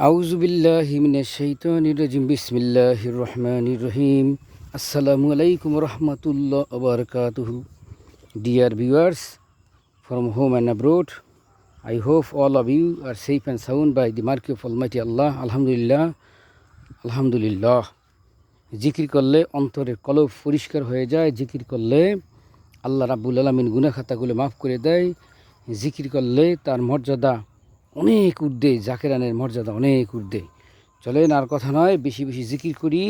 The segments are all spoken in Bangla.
আউযু বিল্লাহি মিনাশ শাইতানির রাজিম বিসমিল্লাহির রহমানির রহিম আসসালামু আলাইকুম রহমতুল্লাহ ওয়া বারাকাতুহু Dear viewers from home and abroad, I hope all of you are safe and sound by the mercy of Almighty Allah. Alhamdulillah, Alhamdulillah. জিকির করলে অন্তরের কলব পরিষ্কার হয়ে যায়। জিকির করলে আল্লাহ রাব্বুল আলামিন গুনাহ খাতাগুলো মাফ করে দেয়। জিকির করলে তার মর্যাদা অনেক ঊর্ধ্বে, জাকেরানের মর্যাদা অনেক ঊর্ধ্বে। চলেন আর কথা নয়, বেশি বেশি জিকির করি,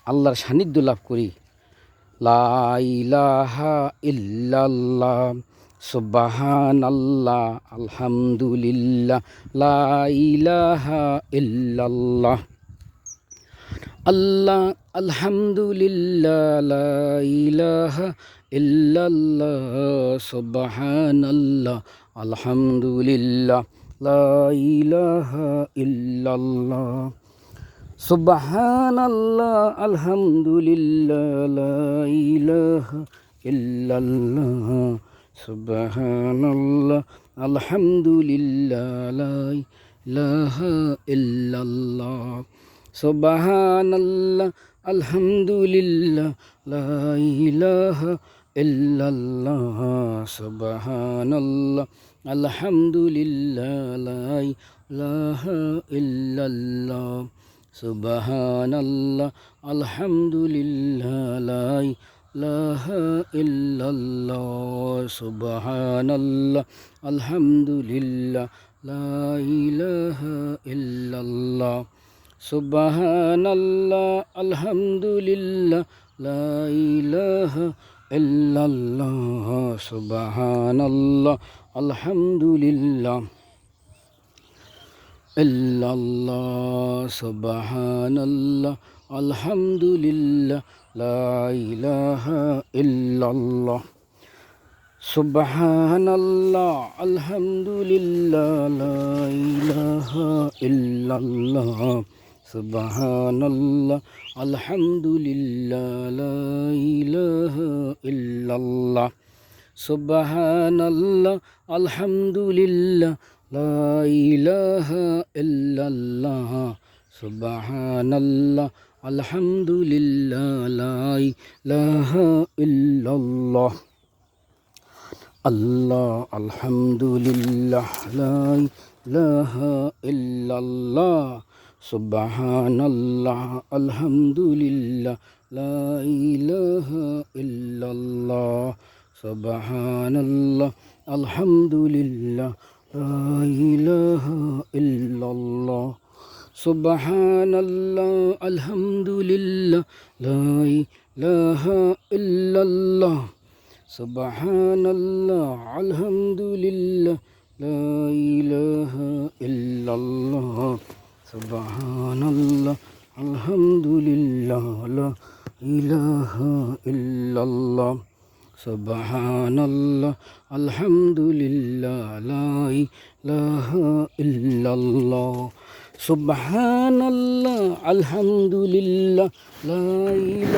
আল্লাহর সান্নিধ্য লাভ করি। লা ইলাহা ইল্লাল্লাহ সুবহানাল্লাহ আলহামদুলিল্লাহ লা ইলাহা ইল্লাল্লাহ আল্লাহ আলহামদুলিল্লাহ লা ইলাহা ইল্লাল্লাহ সুবহানাল্লাহ আলহামদুলিল্লাহ লা ইলাহা ইল্লাল্লাহ সুবহানাল্লাহ আলহামদুলিল্লাহ লা ইলাহা ইল্লাল্লাহ সুবহানাল্লাহ আলহামদুলিল্লাহ লা ইলাহা ইল্লাল্লাহ সুবহানাল্লাহ আলহামদুলিল্লাহ লা ইলাহা ইল্লাল্লাহ সুবহানাল্লাহ আলহামদুলিল্লাহ লা ইলাহা ইল্লাল্লাহ সুবহানাল্লাহ আলহামদুলিল্লাহ লা ইলাহা ইল্লাল্লাহ সুবহানাল্লাহ আলহামদুলিল্লাহ লা ইলাহা ইল্লাল্লাহ সুবহানাল্লাহ আলহামদুলিল্লাহ লা ইলাহা ইল্লাল্লাহ সুবহানাল্লাহ আলহামদুলিল্লাহ ইল্লাল্লাহ সুবহানাল্লাহ আলহামদুলিল্লাহ লা ইলাহা ইল্লাল্লাহ সুবহানাল্লাহ আলহামদুলিল্লাহ লা ইলাহা ইল্লাল্লাহ সুবহানাল্লাহ আলহামদুলিল্লাহ লা ইলাহা ইল্লাল্লাহ সুবহানাল্লাহ আলহামদুলিল্লাহ লা ইলাহা ইল্লাল্লাহ সুবহানাল্লাহ আলহামদুলিল্লাহ লা ইলাহা ইল্লাল্লাহ আল্লাহ আলহামদুলিল্লাহ লা ইলাহা ইল্লাল্লাহ সুবহানাল্লাহ আলহামদুলিল্লাহ লা ইলাহা ইল্লাল্লাহ সুবহানাল্লাহ আলহামদুলিল্লাহ লা ইলাহা ইল্লাল্লাহ সুবহানাল্লাহ আলহামদুলিল্লাহ লা ইলাহা ইল্লাল্লাহ সুবহানাল্লাহ আলহামদুলিল্লাহ লা ইলাহা ইল্লাল্লাহ সুবহানাল্লাহ আলহামদুলিল্লাহ লা ইলাহা ইল্লাল্লাহ সুবহানাল্লাহ আলহামদুলিল্লাহ লা ইলাহা ইল্লাল্লাহ সুবহানাল্লাহ আলহামদুলিল্লাহ লা ইলাহা